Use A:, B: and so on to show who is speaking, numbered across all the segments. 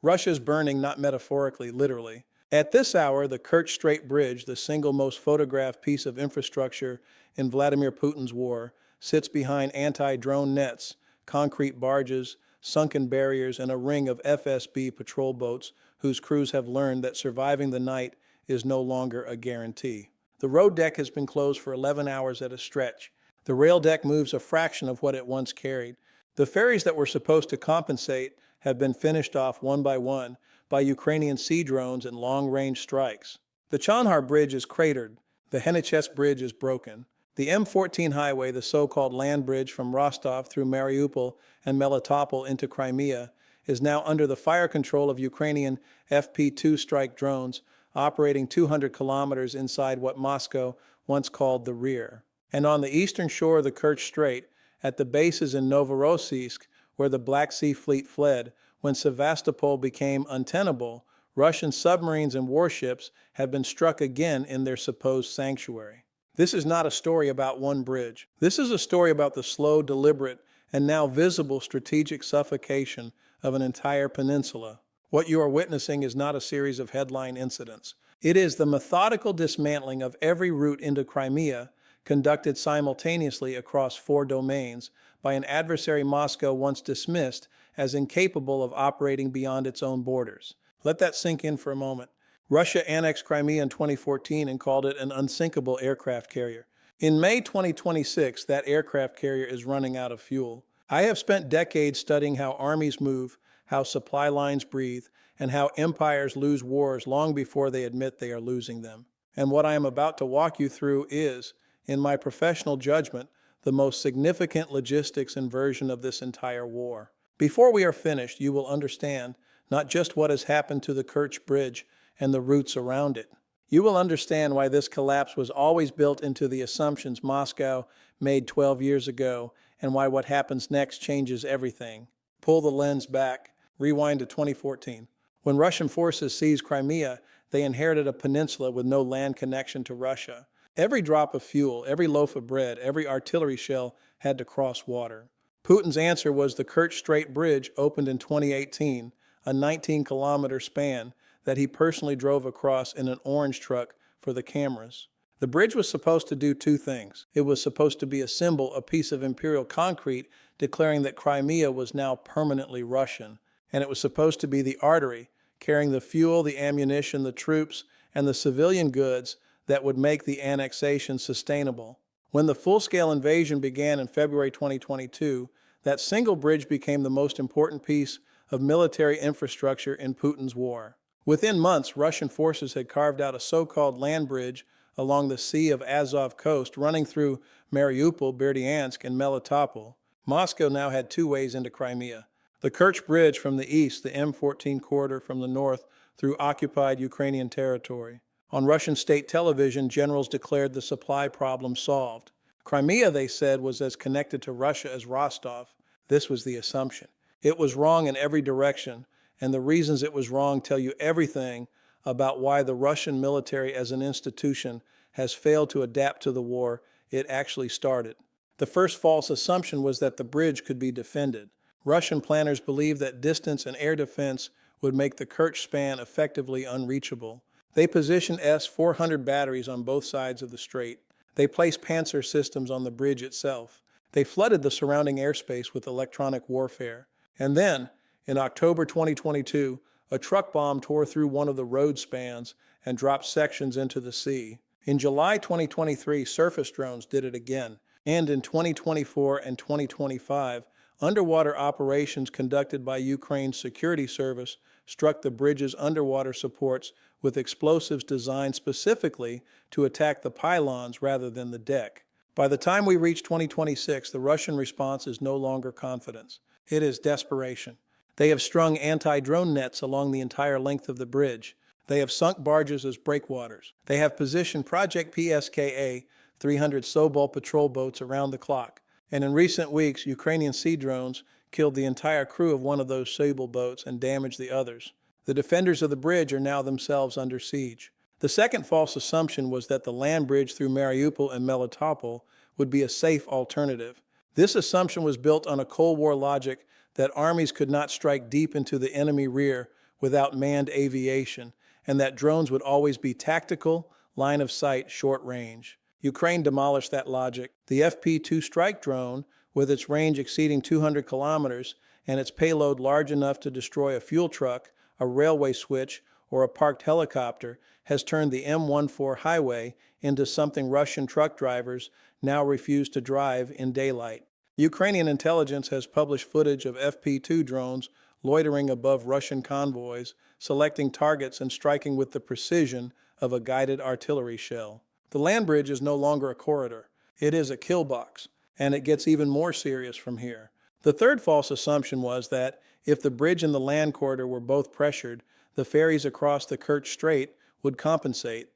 A: Russia's burning, not metaphorically, literally. At this hour, the Kerch Bridge, the single most photographed piece of infrastructure in Vladimir Putin's war, sits behind anti-drone nets, concrete barges, sunken barriers, and a ring of FSB patrol boats whose crews have learned that surviving the night is no longer a guarantee. The road deck has been closed for 11 hours at a stretch. The rail deck moves a fraction of what it once carried. The ferries that were supposed to compensate have been finished off one by Ukrainian sea drones and long-range strikes. The Chonhar Bridge is cratered. The Kerch Bridge is broken. The M14 highway, the so-called land bridge from Rostov through Mariupol and Melitopol into Crimea, is now under the fire control of Ukrainian FP-2 strike drones operating 200 kilometers inside what Moscow once called the rear. And on the eastern shore of the Kerch Strait, at the bases in Novorossiysk, where the Black Sea Fleet fled when Sevastopol became untenable, Russian submarines and warships have been struck again in their supposed sanctuary. This is not a story about one bridge. This is a story about the slow, deliberate, and now visible strategic suffocation of an entire peninsula. What you are witnessing is not a series of headline incidents. It is the methodical dismantling of every route into Crimea, conducted simultaneously across 4 domains by an adversary Moscow once dismissed as incapable of operating beyond its own borders. Let that sink in for a moment. Russia annexed Crimea in 2014 and called it an unsinkable aircraft carrier. In May 2026, that aircraft carrier is running out of fuel. I have spent decades studying how armies move, how supply lines breathe, and how empires lose wars long before they admit they are losing them. And what I am about to walk you through is, in my professional judgment, the most significant logistics inversion of this entire war. Before we are finished, you will understand not just what has happened to the Kerch Bridge and the routes around it. You will understand why this collapse was always built into the assumptions Moscow made 12 years ago, and why what happens next changes everything. Pull the lens back. Rewind to 2014. When Russian forces seized Crimea, they inherited a peninsula with no land connection to Russia. Every drop of fuel, every loaf of bread, every artillery shell had to cross water. Putin's answer was the Kerch Bridge, opened in 2018, a 19-kilometer span that he personally drove across in an orange truck for the cameras. The bridge was supposed to do 2 things. It was supposed to be a symbol, a piece of imperial concrete declaring that Crimea was now permanently Russian. And it was supposed to be the artery carrying the fuel, the ammunition, the troops, and the civilian goods that would make the annexation sustainable. When the full-scale invasion began in February 2022, that single bridge became the most important piece of military infrastructure in Putin's war. Within months, Russian forces had carved out a so-called land bridge along the Sea of Azov coast running through Mariupol, Berdyansk, and Melitopol. Moscow now had 2 ways into Crimea. The Kerch Bridge from the east, the M14 corridor from the north through occupied Ukrainian territory. On Russian state television, generals declared the supply problem solved. Crimea, they said, was as connected to Russia as Rostov. This was the assumption. It was wrong in every direction, and the reasons it was wrong tell you everything about why the Russian military as an institution has failed to adapt to the war it actually started. The first false assumption was that the bridge could be defended. Russian planners believed that distance and air defense would make the Kerch span effectively unreachable. They positioned S-400 batteries on both sides of the strait. They placed Panzer systems on the bridge itself. They flooded the surrounding airspace with electronic warfare. And then, in October 2022, a truck bomb tore through one of the road spans and dropped sections into the sea. In July 2023, surface drones did it again. And in 2024 and 2025, underwater operations conducted by Ukraine's security service struck the bridge's underwater supports with explosives designed specifically to attack the pylons rather than the deck. By the time we reach 2026, the Russian response is no longer confidence. It is desperation. They have strung anti-drone nets along the entire length of the bridge. They have sunk barges as breakwaters. They have positioned Project PSKA 300 Sobol patrol boats around the clock. And in recent weeks, Ukrainian sea drones killed the entire crew of one of those Sobol boats and damaged the others. The defenders of the bridge are now themselves under siege. The second false assumption was that the land bridge through Mariupol and Melitopol would be a safe alternative. This assumption was built on a Cold War logic that armies could not strike deep into the enemy rear without manned aviation, and that drones would always be tactical, line of sight, short range. Ukraine demolished that logic. The FP-2 strike drone, with its range exceeding 200 kilometers and its payload large enough to destroy a fuel truck, a railway switch, or a parked helicopter, has turned the M14 highway into something Russian truck drivers now refuse to drive in daylight. Ukrainian intelligence has published footage of FP-2 drones loitering above Russian convoys, selecting targets and striking with the precision of a guided artillery shell. The land bridge is no longer a corridor. It is a kill box, and it gets even more serious from here. The third false assumption was that if the bridge and the land corridor were both pressured, the ferries across the Kerch Strait would compensate.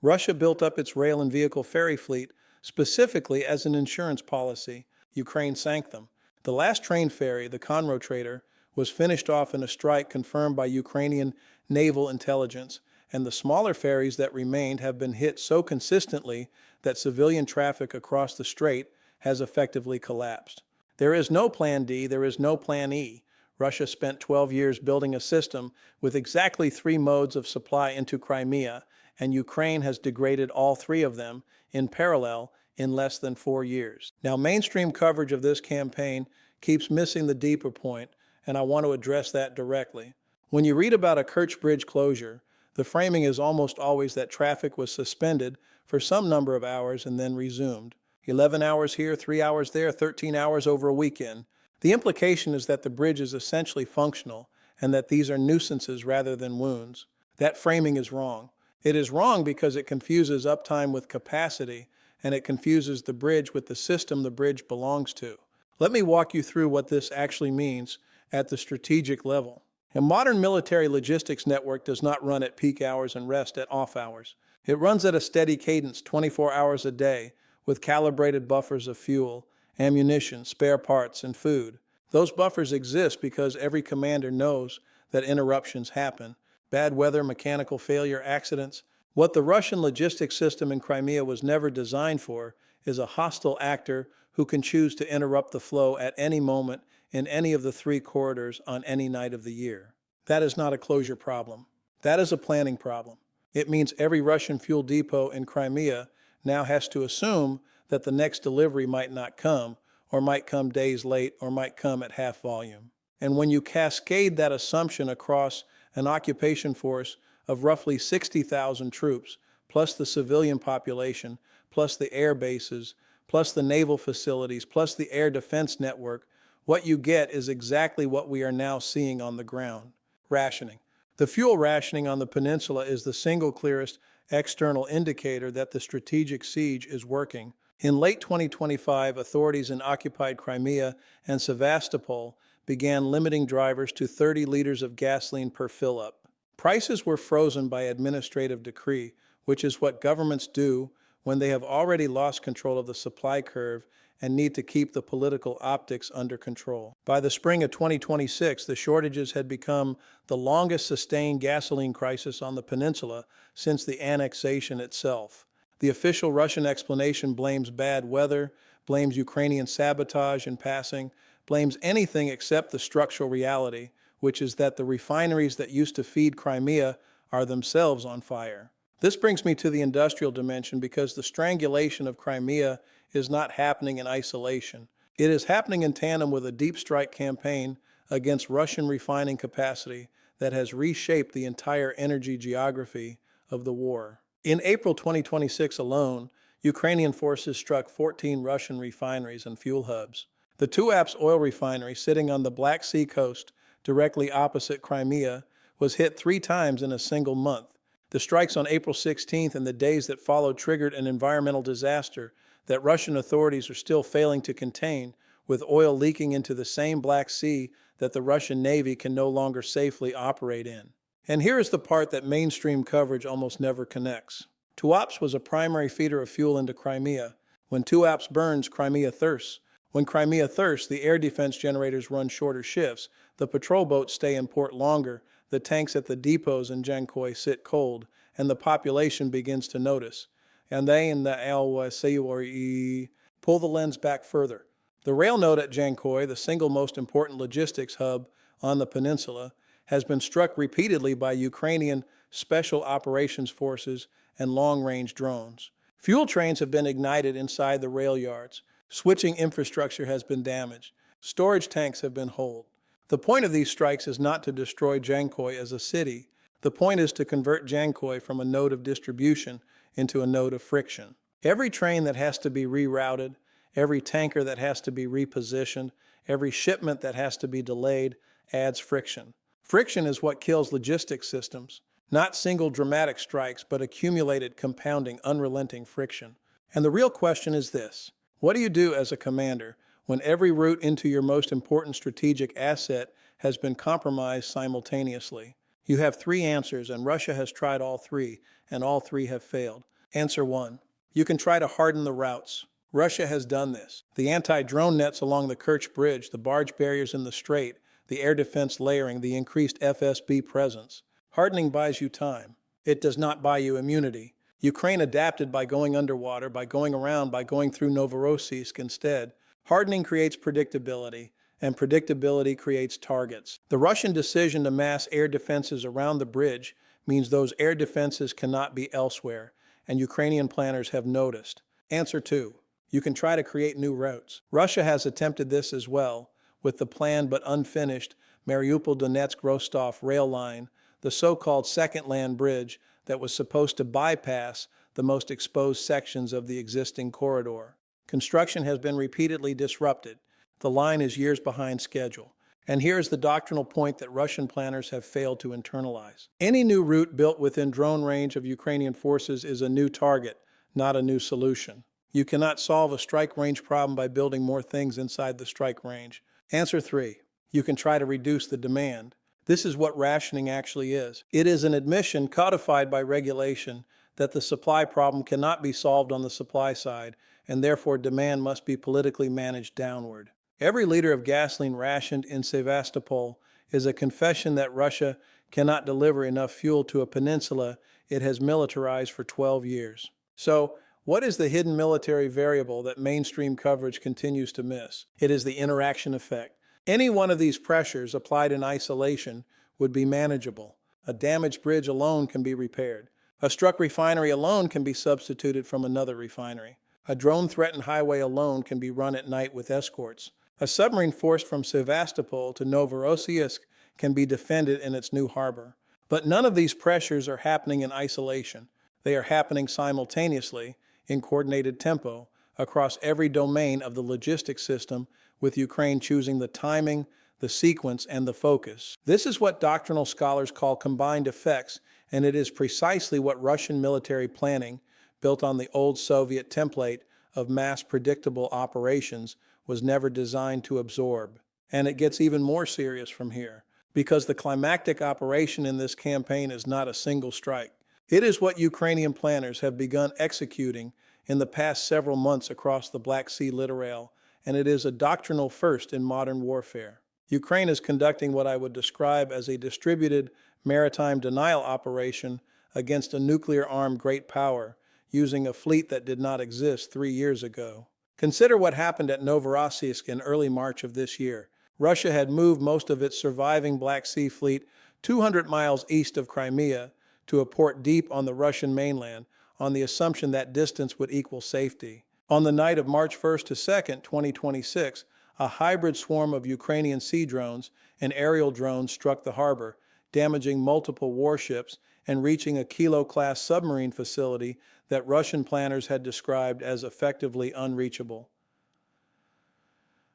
A: Russia built up its rail and vehicle ferry fleet specifically as an insurance policy. Ukraine sank them. The last train ferry, the Conroe Trader, was finished off in a strike confirmed by Ukrainian naval intelligence, and the smaller ferries that remained have been hit so consistently that civilian traffic across the strait has effectively collapsed. There is no Plan D, there is no Plan E. Russia spent 12 years building a system with exactly 3 modes of supply into Crimea, and Ukraine has degraded all 3 of them in parallel in less than 4 years. Now, mainstream coverage of this campaign keeps missing the deeper point, and I want to address that directly. When you read about a Kerch Bridge closure, the framing is almost always that traffic was suspended for some number of hours and then resumed. 11 hours here, 3 hours there, 13 hours over a weekend. The implication is that the bridge is essentially functional and that these are nuisances rather than wounds. That framing is wrong. It is wrong because it confuses uptime with capacity, and it confuses the bridge with the system the bridge belongs to. Let me walk you through what this actually means at the strategic level. A modern military logistics network does not run at peak hours and rest at off hours. It runs at a steady cadence 24 hours a day with calibrated buffers of fuel, ammunition, spare parts, and food. Those buffers exist because every commander knows that interruptions happen. Bad weather, mechanical failure, accidents. What the Russian logistics system in Crimea was never designed for is a hostile actor who can choose to interrupt the flow at any moment in any of the 3 corridors on any night of the year. That is not a closure problem. That is a planning problem. It means every Russian fuel depot in Crimea now has to assume that the next delivery might not come, or might come days late, or might come at half volume. And when you cascade that assumption across an occupation force of roughly 60,000 troops, plus the civilian population, plus the air bases, plus the naval facilities, plus the air defense network, what you get is exactly what we are now seeing on the ground: rationing. The fuel rationing on the peninsula is the single clearest external indicator that the strategic siege is working. In late 2025, authorities in occupied Crimea and Sevastopol began limiting drivers to 30 liters of gasoline per fill-up. Prices were frozen by administrative decree, which is what governments do when they have already lost control of the supply curve and need to keep the political optics under control. By the spring of 2026, the shortages had become the longest sustained gasoline crisis on the peninsula since the annexation itself. The official Russian explanation blames bad weather, blames Ukrainian sabotage in passing, blames anything except the structural reality, which is that the refineries that used to feed Crimea are themselves on fire. This brings me to the industrial dimension because the strangulation of Crimea is not happening in isolation. It is happening in tandem with a deep strike campaign against Russian refining capacity that has reshaped the entire energy geography of the war. In April 2026 alone, Ukrainian forces struck 14 Russian refineries and fuel hubs. The Tuapse oil refinery, sitting on the Black Sea coast directly opposite Crimea, was hit 3 times in a single month. The strikes on April 16th and the days that followed triggered an environmental disaster that Russian authorities are still failing to contain, with oil leaking into the same Black Sea that the Russian Navy can no longer safely operate in. And here is the part that mainstream coverage almost never connects. Tuapse was a primary feeder of fuel into Crimea. When Tuapse burns, Crimea thirsts. When Crimea thirsts, the air defense generators run shorter shifts, the patrol boats stay in port longer, the tanks at the depots in Jankoy sit cold, and the population begins to notice. And they in the pull the lens back further. The rail node at Jankoy, the single most important logistics hub on the peninsula, has been struck repeatedly by Ukrainian special operations forces and long-range drones. Fuel trains have been ignited inside the rail yards. Switching infrastructure has been damaged. Storage tanks have been holed. The point of these strikes is not to destroy Jankoy as a city. The point is to convert Jankoy from a node of distribution into a node of friction. Every train that has to be rerouted, every tanker that has to be repositioned, every shipment that has to be delayed adds friction. Friction is what kills logistics systems. Not single dramatic strikes, but accumulated, compounding, unrelenting friction. And the real question is this: what do you do as a commander when every route into your most important strategic asset has been compromised simultaneously? You have three answers, and Russia has tried all three, and all three have failed. Answer 1. You can try to harden the routes. Russia has done this. The anti-drone nets along the Kerch Bridge, the barge barriers in the strait, the air defense layering, the increased FSB presence. Hardening buys you time. It does not buy you immunity. Ukraine adapted by going underwater, by going around, by going through Novorossiysk instead. Hardening creates predictability, and predictability creates targets. The Russian decision to mass air defenses around the bridge means those air defenses cannot be elsewhere, and Ukrainian planners have noticed. Answer 2. You can try to create new routes. Russia has attempted this as well, with the planned but unfinished Mariupol-Donetsk-Rostov rail line, the so-called Second Land Bridge that was supposed to bypass the most exposed sections of the existing corridor. Construction has been repeatedly disrupted. The line is years behind schedule. And here's the doctrinal point that Russian planners have failed to internalize. Any new route built within drone range of Ukrainian forces is a new target, not a new solution. You cannot solve a strike range problem by building more things inside the strike range. Answer 3. You can try to reduce the demand. This is what rationing actually is. It is an admission codified by regulation that the supply problem cannot be solved on the supply side, and therefore demand must be politically managed downward. Every liter of gasoline rationed in Sevastopol is a confession that Russia cannot deliver enough fuel to a peninsula it has militarized for 12 years. So, what is the hidden military variable that mainstream coverage continues to miss? It is the interaction effect. Any one of these pressures applied in isolation would be manageable. A damaged bridge alone can be repaired. A struck refinery alone can be substituted from another refinery. A drone-threatened highway alone can be run at night with escorts. A submarine forced from Sevastopol to Novorossiysk can be defended in its new harbor. But none of these pressures are happening in isolation. They are happening simultaneously, in coordinated tempo, across every domain of the logistics system, with Ukraine choosing the timing, the sequence, and the focus. This is what doctrinal scholars call combined effects, and it is precisely what Russian military planning, built on the old Soviet template of mass predictable operations, was never designed to absorb. And it gets even more serious from here, because the climactic operation in this campaign is not a single strike. It is what Ukrainian planners have begun executing in the past several months across the Black Sea littoral, and it is a doctrinal first in modern warfare. Ukraine is conducting what I would describe as a distributed maritime denial operation against a nuclear-armed great power, using a fleet that did not exist 3 years ago. Consider what happened at Novorossiysk in early March of this year. Russia had moved most of its surviving Black Sea fleet 200 miles east of Crimea to a port deep on the Russian mainland, on the assumption that distance would equal safety. On the night of March 1st to 2nd, 2026, a hybrid swarm of Ukrainian sea drones and aerial drones struck the harbor, damaging multiple warships and reaching a Kilo-class submarine facility that Russian planners had described as effectively unreachable.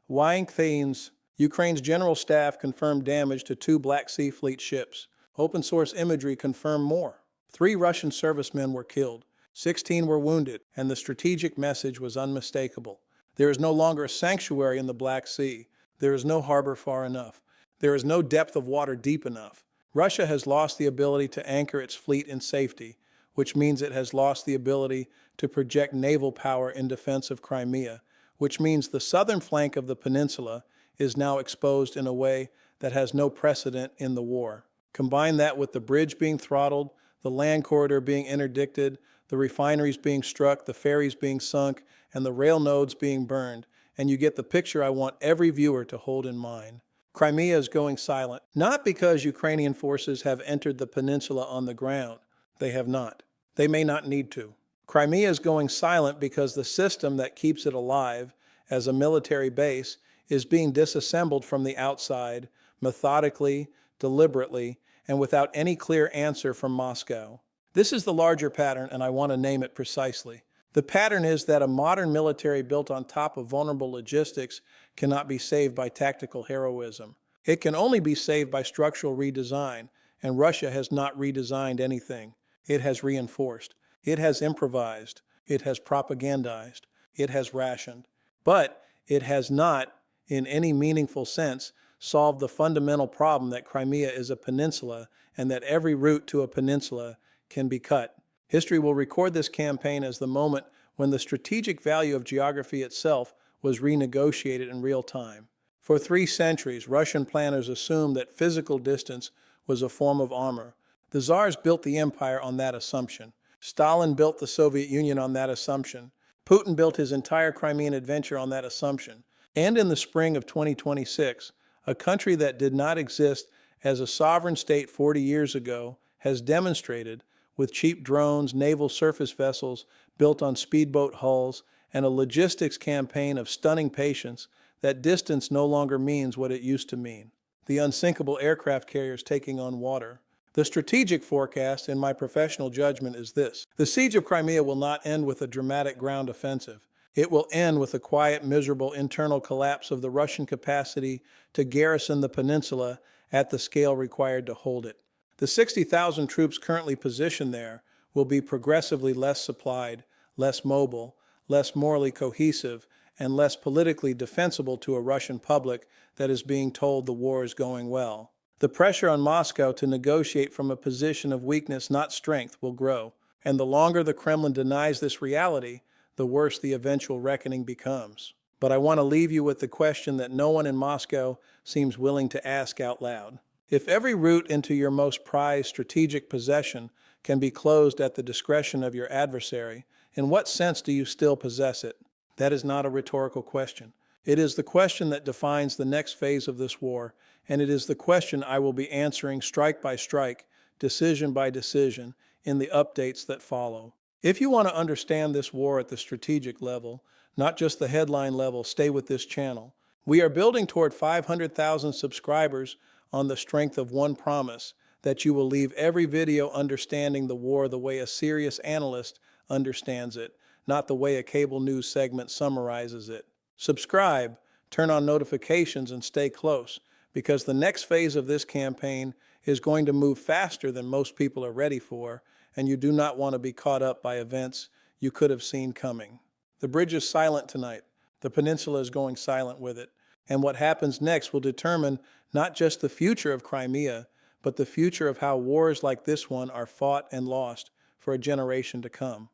A: Wying-Thanes, Ukraine's general staff confirmed damage to 2 Black Sea Fleet ships. Open-source imagery confirmed more. 3 Russian servicemen were killed, 16 were wounded, and the strategic message was unmistakable. There is no longer a sanctuary in the Black Sea. There is no harbor far enough. There is no depth of water deep enough. Russia has lost the ability to anchor its fleet in safety, which means it has lost the ability to project naval power in defense of Crimea, which means the southern flank of the peninsula is now exposed in a way that has no precedent in the war. Combine that with the bridge being throttled, the land corridor being interdicted, the refineries being struck, the ferries being sunk, and the rail nodes being burned, and you get the picture I want every viewer to hold in mind. Crimea is going silent, not because Ukrainian forces have entered the peninsula on the ground. They have not. They may not need to. Crimea is going silent because the system that keeps it alive as a military base is being disassembled from the outside, methodically, deliberately, and without any clear answer from Moscow. This is the larger pattern, and I want to name it precisely. The pattern is that a modern military built on top of vulnerable logistics cannot be saved by tactical heroism. It can only be saved by structural redesign, and Russia has not redesigned anything. It has reinforced. It has improvised. It has propagandized. It has rationed. But it has not, in any meaningful sense, solved the fundamental problem that Crimea is a peninsula and that every route to a peninsula can be cut. History will record this campaign as the moment when the strategic value of geography itself was renegotiated in real time. For 3 centuries, Russian planners assumed that physical distance was a form of armor. The Tsars built the empire on that assumption. Stalin built the Soviet Union on that assumption. Putin built his entire Crimean adventure on that assumption. And in the spring of 2026, a country that did not exist as a sovereign state 40 years ago has demonstrated, with cheap drones, naval surface vessels built on speedboat hulls, and a logistics campaign of stunning patience, that distance no longer means what it used to mean. The unsinkable aircraft carriers taking on water. The strategic forecast, in my professional judgment, is this. The siege of Crimea will not end with a dramatic ground offensive. It will end with a quiet, miserable internal collapse of the Russian capacity to garrison the peninsula at the scale required to hold it. The 60,000 troops currently positioned there will be progressively less supplied, less mobile, less morally cohesive, and less politically defensible to a Russian public that is being told the war is going well. The pressure on Moscow to negotiate from a position of weakness, not strength, will grow, and the longer the Kremlin denies this reality, the worse the eventual reckoning becomes. But I want to leave you with the question that no one in Moscow seems willing to ask out loud. If every route into your most prized strategic possession can be closed at the discretion of your adversary, in what sense do you still possess it? That is not a rhetorical question. It is the question that defines the next phase of this war, and it is the question I will be answering strike by strike, decision by decision, in the updates that follow. If you want to understand this war at the strategic level, not just the headline level, stay with this channel. We are building toward 500,000 subscribers on the strength of one promise, that you will leave every video understanding the war the way a serious analyst understands it, not the way a cable news segment summarizes it. Subscribe, turn on notifications, and stay close, because the next phase of this campaign is going to move faster than most people are ready for, and you do not want to be caught up by events you could have seen coming. The bridge is silent tonight. The peninsula is going silent with it. And what happens next will determine not just the future of Crimea, but the future of how wars like this one are fought and lost for a generation to come.